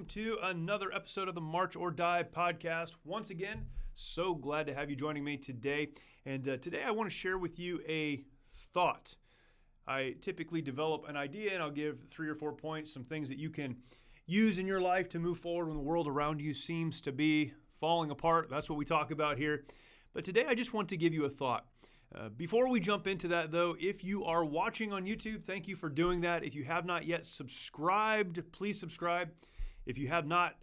to another episode of the March or Die podcast. Once again, so glad to have you joining me today. And today I want to share with you a thought. I typically develop an idea and I'll give 3 or 4 points, some things that you can use in your life to move forward when the world around you seems to be falling apart. That's what we talk about here. But today I just want to give you a thought. Before we jump into that, though, if you are watching on YouTube, thank you for doing that. If you have not yet subscribed, please subscribe. If you have not,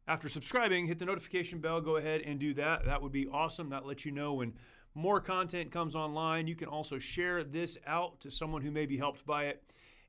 after subscribing, hit the notification bell, go ahead and do that. That would be awesome. That lets you know when more content comes online. You can also share this out to someone who may be helped by it,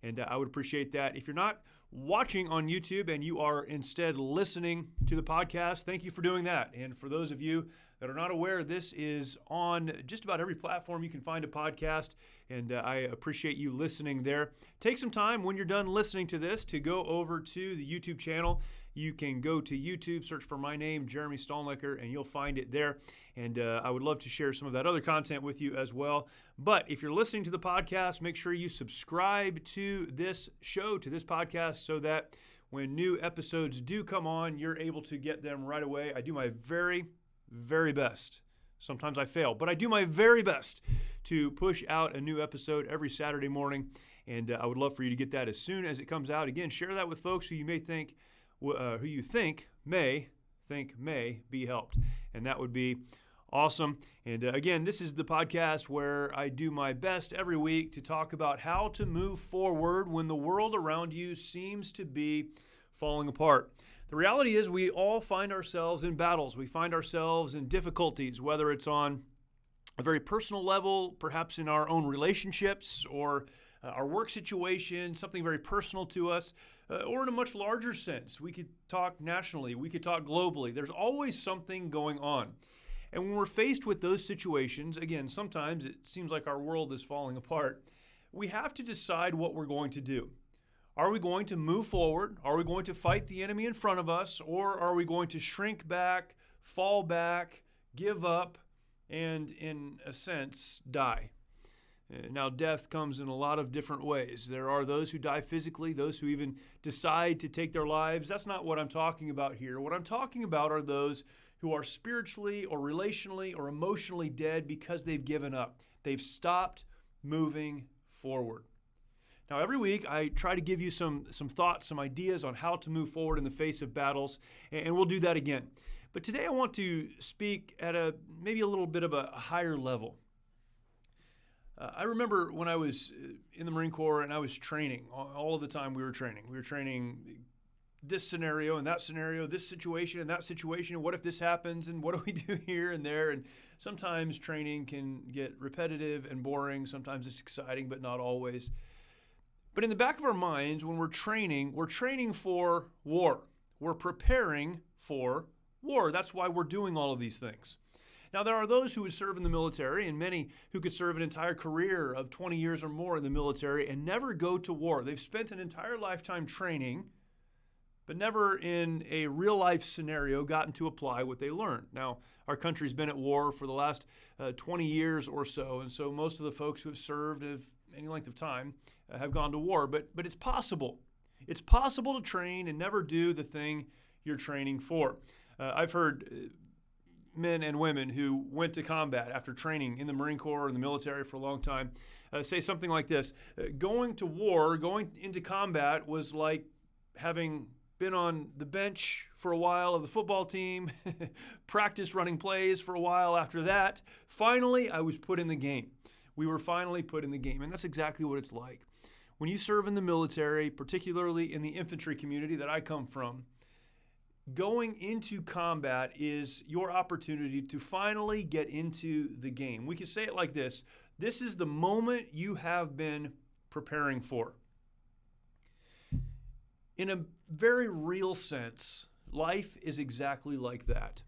and I would appreciate that. If you're not watching on YouTube and you are instead listening to the podcast, thank you for doing that. And for those of you that are not aware, this is on just about every platform you can find a podcast, and I appreciate you listening there. Take some time when you're done listening to this to go over to the YouTube channel. You can go to YouTube, search for my name, Jeremy Stolnecker, and you'll find it there. And I would love to share some of that other content with you as well. But if you're listening to the podcast, make sure you subscribe to this show, to this podcast, so that when new episodes do come on, you're able to get them right away. I do my very best. Sometimes I fail, but I do my very best to push out a new episode every Saturday morning. And I would love for you to get that as soon as it comes out. Again, share that with folks who you think may be helped. And that would be awesome. And again, this is the podcast where I do my best every week to talk about how to move forward when the world around you seems to be falling apart. The reality is we all find ourselves in battles. We find ourselves in difficulties, whether it's on a very personal level, perhaps in our own relationships or our work situation, something very personal to us, or in a much larger sense. We could talk nationally. We could talk globally. There's always something going on. And when we're faced with those situations, again, sometimes it seems like our world is falling apart. We have to decide what we're going to do. Are we going to move forward? Are we going to fight the enemy in front of us? Or are we going to shrink back, fall back, give up, and in a sense, die? Now, death comes in a lot of different ways. There are those who die physically, those who even decide to take their lives. That's not what I'm talking about here. What I'm talking about are those who are spiritually or relationally or emotionally dead because they've given up. They've stopped moving forward. Now, every week, I try to give you some thoughts, some ideas on how to move forward in the face of battles, and we'll do that again. But today, I want to speak at maybe a little bit of a higher level. I remember when I was in the Marine Corps and I was training, all of the time we were training. We were training this scenario and that scenario, this situation and that situation, and what if this happens, and what do we do here and there? And sometimes training can get repetitive and boring. Sometimes it's exciting, but not always. But in the back of our minds, when we're training for war. We're preparing for war. That's why we're doing all of these things. Now, there are those who would serve in the military, and many who could serve an entire career of 20 years or more in the military and never go to war. They've spent an entire lifetime training, but never in a real-life scenario gotten to apply what they learned. Now, our country's been at war for the last 20 years or so, and so most of the folks who have served of any length of time have gone to war, but it's possible. It's possible to train and never do the thing you're training for. I've heard men and women who went to combat after training in the Marine Corps or in the military for a long time say something like this. Going to war, going into combat was like having been on the bench for a while of the football team, practiced running plays for a while after that. Finally, I was put in the game. We were finally put in the game, and that's exactly what it's like. When you serve in the military, particularly in the infantry community that I come from, going into combat is your opportunity to finally get into the game. We could say it like this. This is the moment you have been preparing for. In a very real sense, life is exactly like that.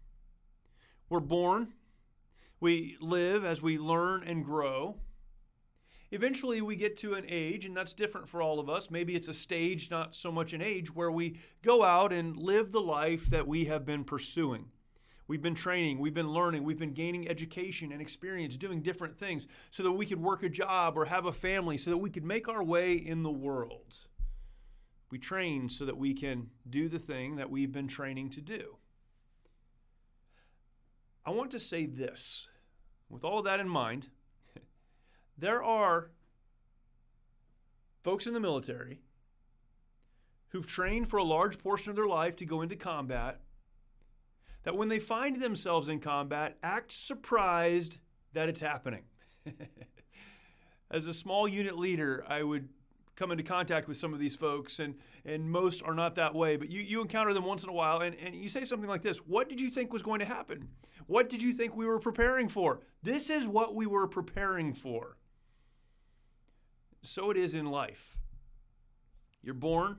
We're born. We live as we learn and grow. Eventually, we get to an age, and that's different for all of us. Maybe it's a stage, not so much an age, where we go out and live the life that we have been pursuing. We've been training, we've been learning, we've been gaining education and experience, doing different things so that we could work a job or have a family, so that we could make our way in the world. We train so that we can do the thing that we've been training to do. I want to say this. With all of that in mind, there are folks in the military who've trained for a large portion of their life to go into combat, that when they find themselves in combat, act surprised that it's happening. As a small unit leader, I would come into contact with some of these folks, and most are not that way, but you encounter them once in a while, and you say something like this: what did you think was going to happen? What did you think we were preparing for? This is what we were preparing for. So it is in life. You're born,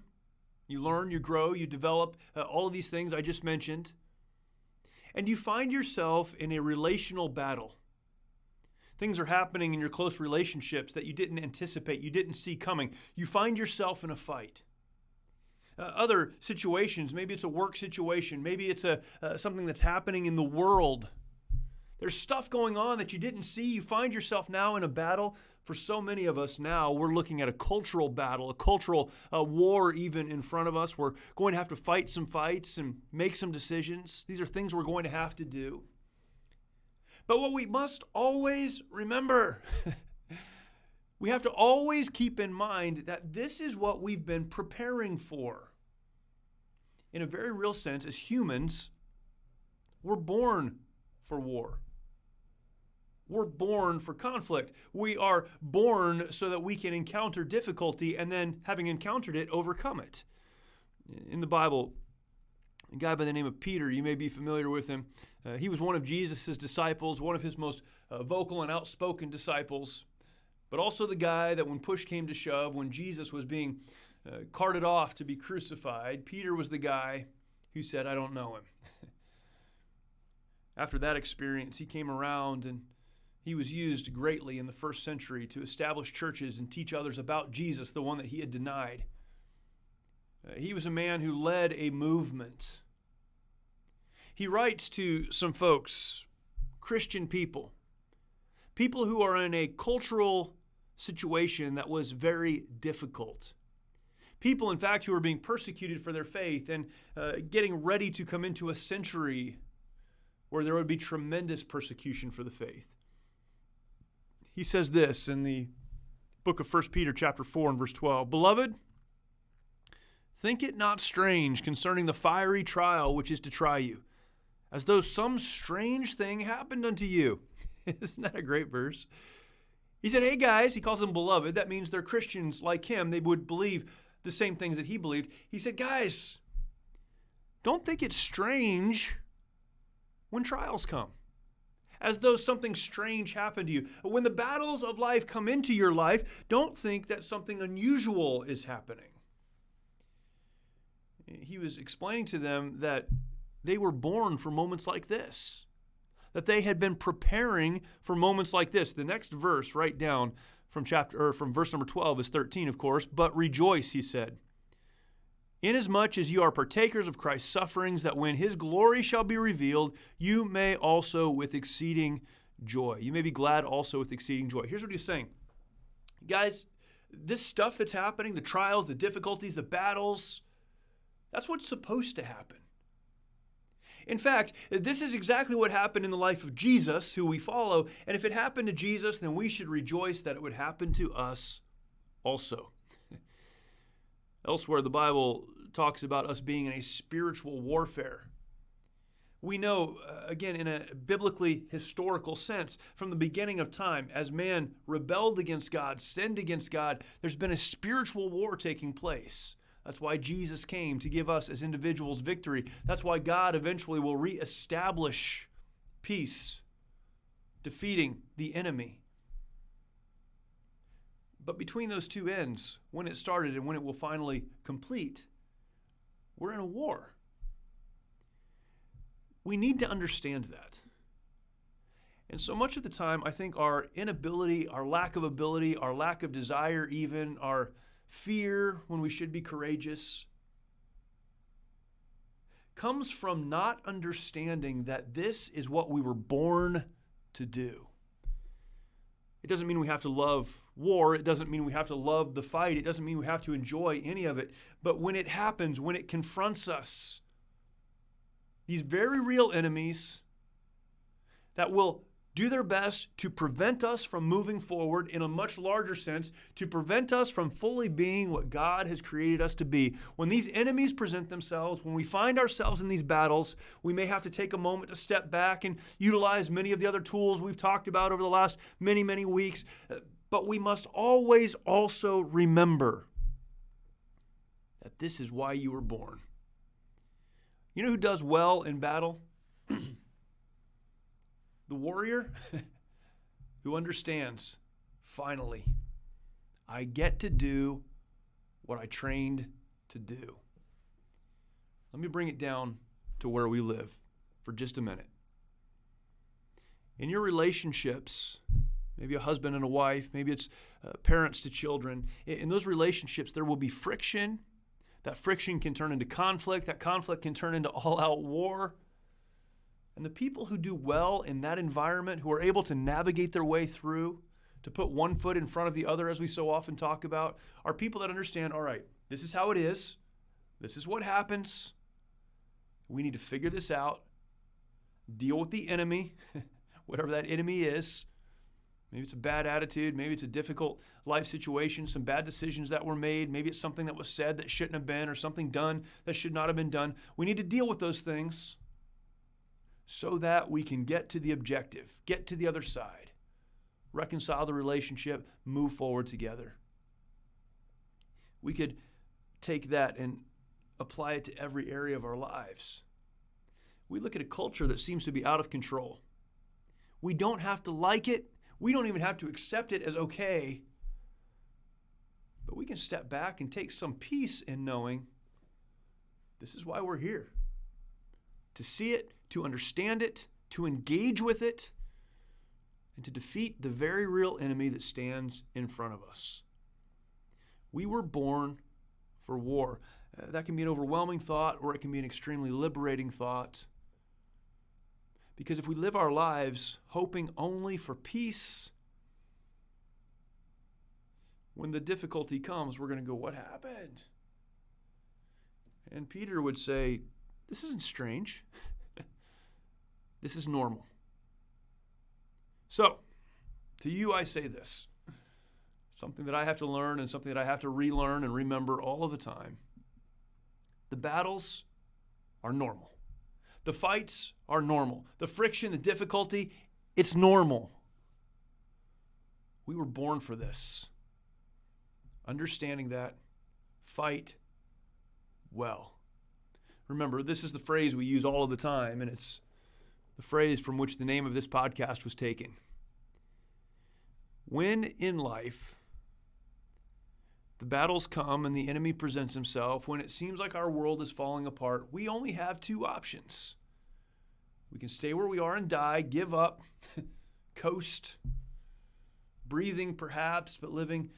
you learn, you grow, you develop, all of these things I just mentioned, and you find yourself in a relational battle. Things are happening in your close relationships that you didn't anticipate, you didn't see coming. You find yourself in a fight. Other situations, maybe it's a work situation, maybe it's something that's happening in the world. There's stuff going on that you didn't see. You find yourself now in a battle. For so many of us now, we're looking at a cultural battle, a cultural war even in front of us. We're going to have to fight some fights and make some decisions. These are things we're going to have to do. But what we must always remember, we have to always keep in mind that this is what we've been preparing for. In a very real sense, as humans, we're born for war. We're born for conflict. We are born so that we can encounter difficulty and then, having encountered it, overcome it. In the Bible, a guy by the name of Peter, you may be familiar with him. He was one of Jesus' disciples, one of his most vocal and outspoken disciples, but also the guy that when push came to shove, when Jesus was being carted off to be crucified, Peter was the guy who said, "I don't know him." After that experience, he came around and he was used greatly in the first century to establish churches and teach others about Jesus, the one that he had denied. He was a man who led a movement. He writes to some folks, Christian people who are in a cultural situation that was very difficult. People, in fact, who are being persecuted for their faith and getting ready to come into a century where there would be tremendous persecution for the faith. He says this in the book of 1 Peter chapter 4 and verse 12, "Beloved, think it not strange concerning the fiery trial which is to try you, as though some strange thing happened unto you." Isn't that a great verse? He said, hey guys, he calls them beloved. That means they're Christians like him. They would believe the same things that he believed. He said, guys, don't think it's strange when trials come, as though something strange happened to you. When the battles of life come into your life, don't think that something unusual is happening. He was explaining to them that they were born for moments like this, that they had been preparing for moments like this. The next verse, right down from verse number 12 is 13, of course. "But rejoice," he said, "inasmuch as you are partakers of Christ's sufferings, that when his glory shall be revealed, you may also with exceeding joy." You may be glad also with exceeding joy. Here's what he's saying. Guys, this stuff that's happening, the trials, the difficulties, the battles, that's what's supposed to happen. In fact, this is exactly what happened in the life of Jesus, who we follow. And if it happened to Jesus, then we should rejoice that it would happen to us also. Elsewhere, the Bible talks about us being in a spiritual warfare. We know, again, in a biblically historical sense, from the beginning of time, as man rebelled against God, sinned against God, there's been a spiritual war taking place. That's why Jesus came, to give us as individuals victory. That's why God eventually will reestablish peace, defeating the enemy. But between those two ends, when it started and when it will finally complete, we're in a war. We need to understand that. And so much of the time, I think our inability, our lack of ability, our lack of desire even, our fear when we should be courageous, comes from not understanding that this is what we were born to do. It doesn't mean we have to love war. It doesn't mean we have to love the fight. It doesn't mean we have to enjoy any of it. But when it happens, when it confronts us, these very real enemies that will do their best to prevent us from moving forward in a much larger sense, to prevent us from fully being what God has created us to be. When these enemies present themselves, when we find ourselves in these battles, we may have to take a moment to step back and utilize many of the other tools we've talked about over the last many, many weeks. But we must always also remember that this is why you were born. You know who does well in battle? The warrior who understands, finally, I get to do what I trained to do. Let me bring it down to where we live for just a minute. In your relationships, maybe a husband and a wife, maybe it's parents to children, in those relationships there will be friction. That friction can turn into conflict. That conflict can turn into all-out war. And the people who do well in that environment, who are able to navigate their way through, to put one foot in front of the other, as we so often talk about, are people that understand, all right, this is how it is. This is what happens. We need to figure this out, deal with the enemy, whatever that enemy is. Maybe it's a bad attitude. Maybe it's a difficult life situation, some bad decisions that were made. Maybe it's something that was said that shouldn't have been, or something done that should not have been done. We need to deal with those things so that we can get to the objective, get to the other side, reconcile the relationship, move forward together. We could take that and apply it to every area of our lives. We look at a culture that seems to be out of control. We don't have to like it. We don't even have to accept it as okay. But we can step back and take some peace in knowing this is why we're here. To see it, to understand it, to engage with it, and to defeat the very real enemy that stands in front of us. We were born for war. That can be an overwhelming thought, or it can be an extremely liberating thought. Because if we live our lives hoping only for peace, when the difficulty comes, we're going to go, what happened? And Peter would say, this isn't strange. This is normal. So, to you I say this, something that I have to learn and something that I have to relearn and remember all of the time. The battles are normal. The fights are normal. The friction, the difficulty, it's normal. We were born for this. Understanding that, fight well. Remember, this is the phrase we use all of the time, and it's the phrase from which the name of this podcast was taken. When in life the battles come and the enemy presents himself, when it seems like our world is falling apart, we only have two options. We can stay where we are and die, give up, coast, breathing perhaps, but living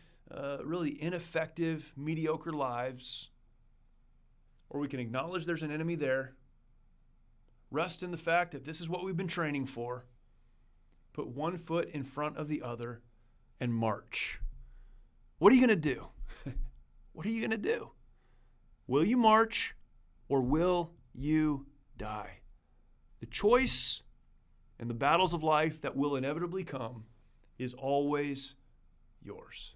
really ineffective, mediocre lives. Or we can acknowledge there's an enemy there, rest in the fact that this is what we've been training for, put one foot in front of the other, and march. What are you going to do? What are you going to do? Will you march or will you die? The choice in the battles of life that will inevitably come is always yours.